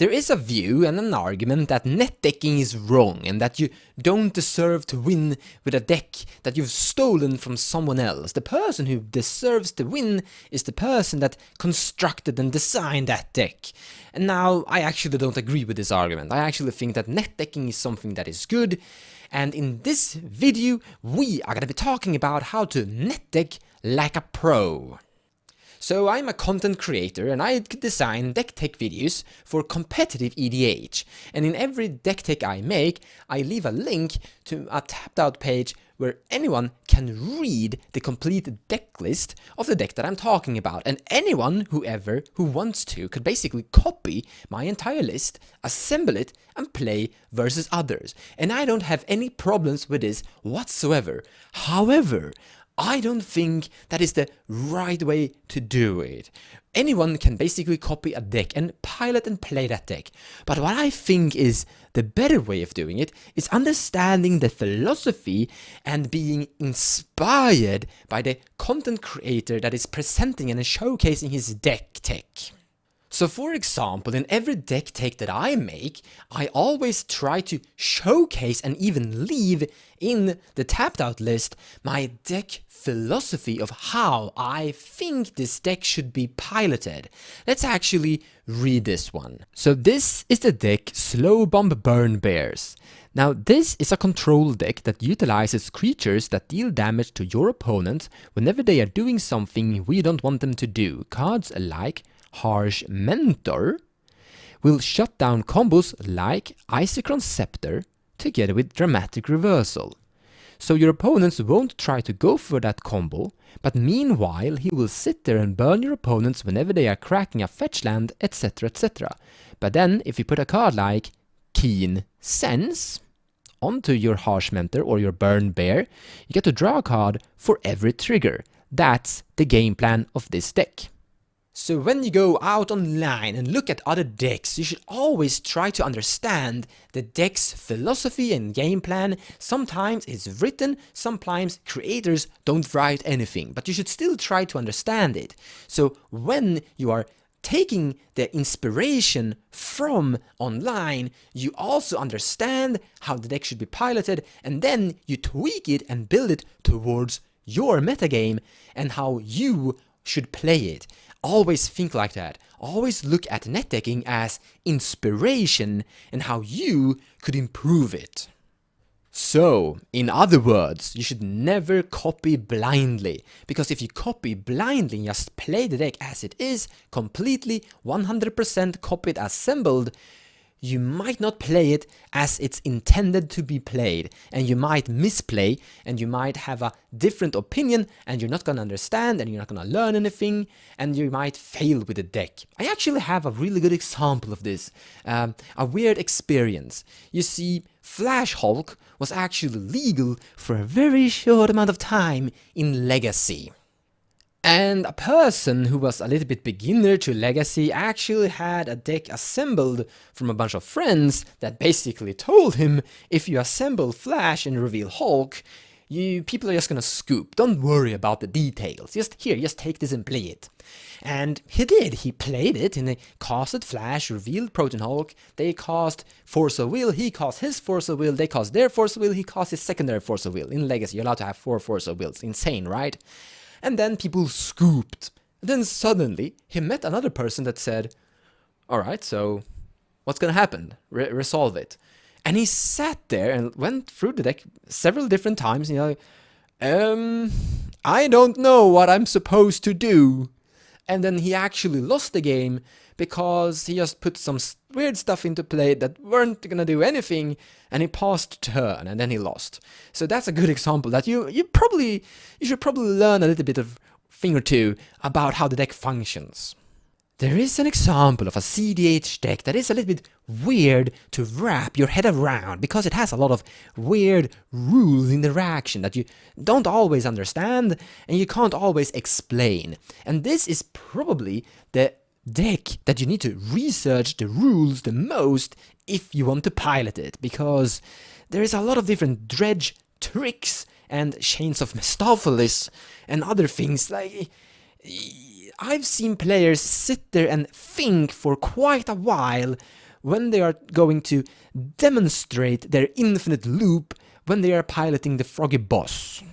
There is a view and an argument that netdecking is wrong and that you don't deserve to win with a deck that you've stolen from someone else. The person who deserves to win is the person that constructed and designed that deck. And now, I actually don't agree with this argument. I actually think that netdecking is something that is good, and in this video, we are going to be talking about how to netdeck like a pro. So I'm a content creator and I design deck tech videos for competitive EDH, and in every deck tech I make, I leave a link to a tapped out page where anyone can read the complete deck list of the deck that I'm talking about, and anyone who wants to could basically copy my entire list, assemble it and play versus others, and I don't have any problems with this whatsoever. However, I don't think that is the right way to do it. Anyone can basically copy a deck and pilot and play that deck. But what I think is the better way of doing it is understanding the philosophy and being inspired by the content creator that is presenting and showcasing his deck tech. So for example, in every deck tech that I make, I always try to showcase and even leave in the tapped out list my deck philosophy of how I think this deck should be piloted. Let's actually read this one. So this is the deck Slow Bomb Burn Bears. Now this is a control deck that utilizes creatures that deal damage to your opponent whenever they are doing something we don't want them to do. Cards like Harsh Mentor will shut down combos like Isochron Scepter together with Dramatic Reversal. So your opponents won't try to go for that combo, but meanwhile he will sit there and burn your opponents whenever they are cracking a fetch land, etc, etc. But then if you put a card like Keen Sense onto your Harsh Mentor or your Burn Bear, you get to draw a card for every trigger. That's the game plan of this deck. So when you go out online and look at other decks, you should always try to understand the deck's philosophy and game plan. Sometimes it's written, sometimes creators don't write anything, but you should still try to understand it. So when you are taking the inspiration from online, you also understand how the deck should be piloted, and then you tweak it and build it towards your metagame and how you should play it. Always think like that. Always look at netdecking as inspiration and how you could improve it. So, in other words, you should never copy blindly, because if you copy blindly and just play the deck as it is, completely 100% copied assembled, you might not play it as it's intended to be played, and you might misplay, and you might have a different opinion, and you're not gonna understand, and you're not gonna learn anything, and you might fail with the deck. I actually have a really good example of this, a weird experience. You see, Flash Hulk was actually legal for a very short amount of time in Legacy. And a person who was a little bit beginner to Legacy actually had a deck assembled from a bunch of friends that basically told him, if you assemble Flash and reveal Hulk, people are just gonna scoop. Don't worry about the details. Just take this and play it. And he did. He played it and they casted Flash, revealed Proton Hulk. They cast Force of Will. He cast his Force of Will. They cast their Force of Will. He cast his secondary Force of Will. In Legacy, you're allowed to have 4 Force of Wills. Insane, right? And then people scooped. Then suddenly, he met another person that said, alright, so what's gonna happen? Resolve it. And he sat there and went through the deck several different times, and you're like, I don't know what I'm supposed to do. And then he actually lost the game because he just put some weird stuff into play that weren't gonna do anything, and he passed turn, and then he lost. So that's a good example that you should probably learn a little bit of thing or two about how the deck functions. There is an example of a cEDH deck that is a little bit weird to wrap your head around, because it has a lot of weird rules in the reaction that you don't always understand and you can't always explain. And this is probably the deck that you need to research the rules the most if you want to pilot it, because there is a lot of different dredge tricks and chains of Mistopheles and other things. Like, I've seen players sit there and think for quite a while when they are going to demonstrate their infinite loop when they are piloting the froggy boss.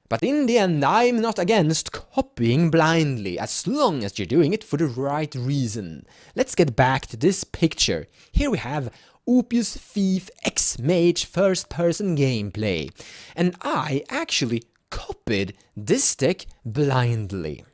But in the end, I'm not against copying blindly, as long as you're doing it for the right reason. Let's get back to this picture. Here we have Opus Thief X Mage first-person gameplay, and I actually copied this deck blindly.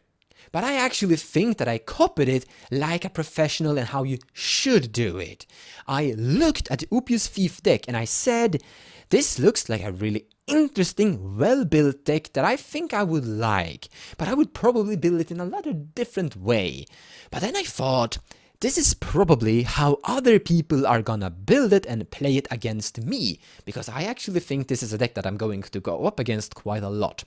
But I actually think that I copied it like a professional and how you should do it. I looked at the Opus Thief deck and I said, this looks like a really interesting, well-built deck that I think I would like, but I would probably build it in a rather different way. But then I thought, this is probably how other people are gonna build it and play it against me, because I actually think this is a deck that I'm going to go up against quite a lot.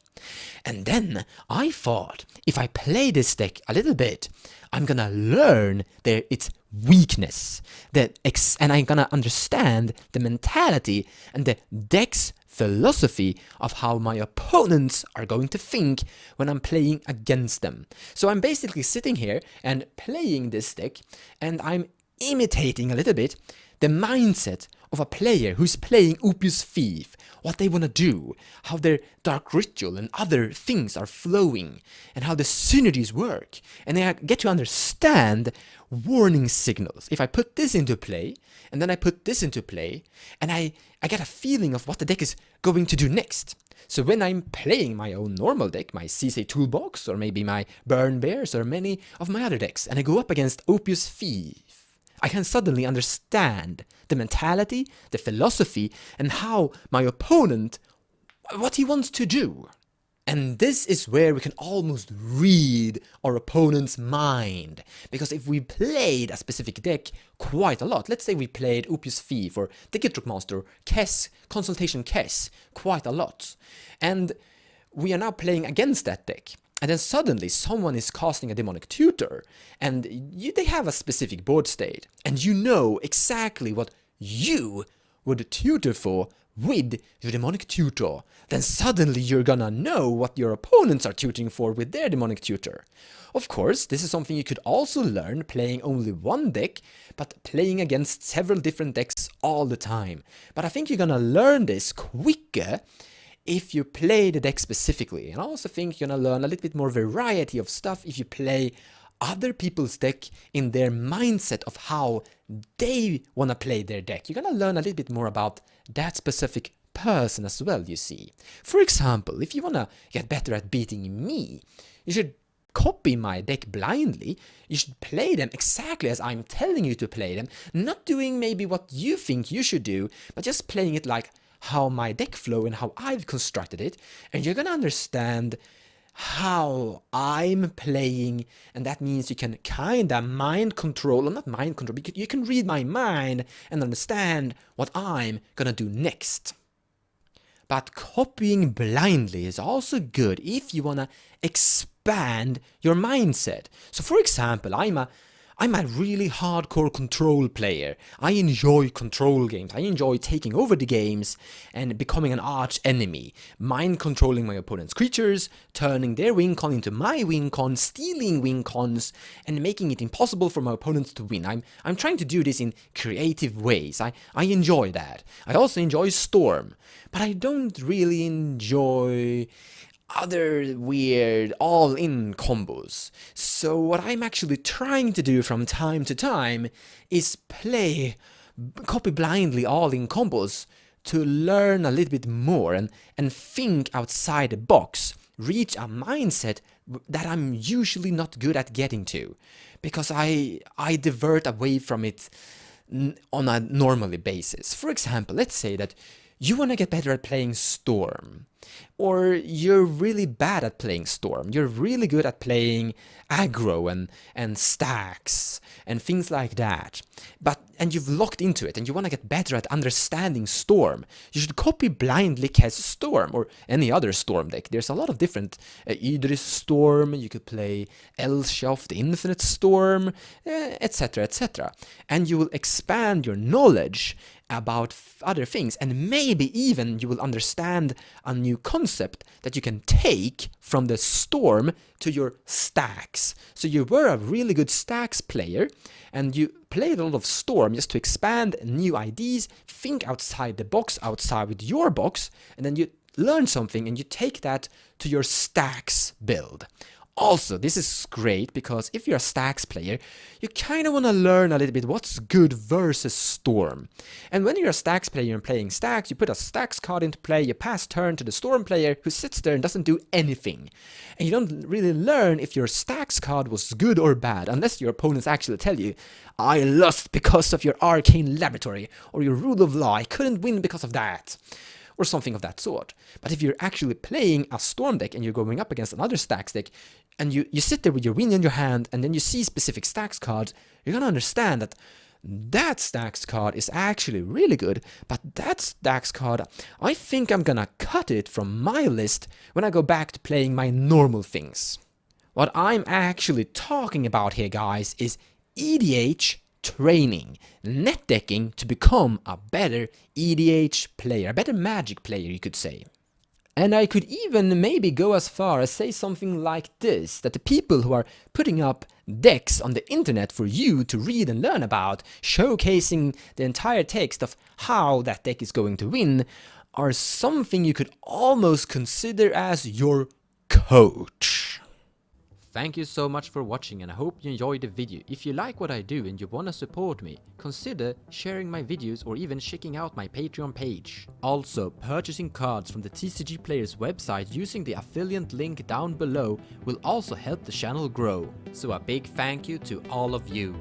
And then I thought, if I play this deck a little bit, I'm gonna learn its weakness, and I'm gonna understand the mentality and the deck's philosophy of how my opponents are going to think when I'm playing against them. So I'm basically sitting here and playing this deck, and I'm imitating a little bit the mindset of a player who's playing Opus Thief, what they want to do, how their Dark Ritual and other things are flowing, and how the synergies work. And I get to understand warning signals. If I put this into play, and then I put this into play, and I get a feeling of what the deck is going to do next. So when I'm playing my own normal deck, my CC Toolbox, or maybe my Burn Bears, or many of my other decks, and I go up against Opus Thief, I can suddenly understand the mentality, the philosophy, and how my opponent, what he wants to do. And this is where we can almost read our opponent's mind. Because if we played a specific deck quite a lot, let's say we played Opus Thief or the Gitruk Master, Kess, Consultation Kess, quite a lot, and we are now playing against that deck, and then suddenly someone is casting a Demonic Tutor, and they have a specific board state, and you know exactly what you would tutor for with your Demonic Tutor, then suddenly you're gonna know what your opponents are tutoring for with their Demonic Tutor. Of course, this is something you could also learn playing only one deck, but playing against several different decks all the time. But I think you're gonna learn this quicker if you play the deck specifically, and I also think you're gonna learn a little bit more variety of stuff if you play other people's deck in their mindset of how they want to play their deck. You're gonna learn a little bit more about that specific person as well, you see. For example, if you want to get better at beating me, you should copy my deck blindly. You should play them exactly as I'm telling you to play them, not doing maybe what you think you should do, but just playing it like how my deck flow and how I've constructed it, and you're gonna understand how I'm playing, and that means you can kinda mind control, or not mind control, because you can read my mind and understand what I'm gonna do next. But copying blindly is also good if you wanna expand your mindset. So for example, I'm a really hardcore control player. I enjoy control games. I enjoy taking over the games and becoming an arch enemy, mind controlling my opponent's creatures, turning their win con into my win con, stealing win cons, and making it impossible for my opponents to win. I'm trying to do this in creative ways. I enjoy that. I also enjoy Storm, but I don't really enjoy other weird all-in combos. So what I'm actually trying to do from time to time is copy blindly all-in combos to learn a little bit more and think outside the box, reach a mindset that I'm usually not good at getting to, because I divert away from it on a normally basis. For example, let's say that you want to get better at playing Storm, or you're really bad at playing Storm. You're really good at playing aggro and stacks and things like that. And you've locked into it and you want to get better at understanding Storm. You should copy blindly Kess Storm or any other Storm deck. There's a lot of different Idris Storm. You could play Elshoff, the Infinite Storm, etc, etc. And you will expand your knowledge about other things, and maybe even you will understand a new concept that you can take from the Storm to your stacks. So you were a really good stacks player, and you played a lot of Storm just to expand new ideas, think outside the box, outside with your box, and then you learn something and you take that to your stacks build. Also, this is great because if you're a stacks player, you kind of want to learn a little bit what's good versus Storm. And when you're a stacks player and playing stacks, you put a stacks card into play, you pass turn to the Storm player who sits there and doesn't do anything. And you don't really learn if your stacks card was good or bad, unless your opponents actually tell you, I lost because of your arcane laboratory, or your rule of law, I couldn't win because of that. Or something of that sort. But if you're actually playing a Storm deck and you're going up against another stacks deck, and you sit there with your win in your hand, and then you see specific stacks cards, you're gonna understand that that stacks card is actually really good, but that stacks card, I think I'm gonna cut it from my list when I go back to playing my normal things. What I'm actually talking about here, guys, is EDH training, net decking to become a better EDH player, a better Magic player, you could say. And I could even maybe go as far as say something like this, that the people who are putting up decks on the internet for you to read and learn about, showcasing the entire text of how that deck is going to win, are something you could almost consider as your coach. Thank you so much for watching, and I hope you enjoyed the video. If you like what I do and you wanna support me, consider sharing my videos or even checking out my Patreon page. Also, purchasing cards from the TCG Players website using the affiliate link down below will also help the channel grow. So a big thank you to all of you.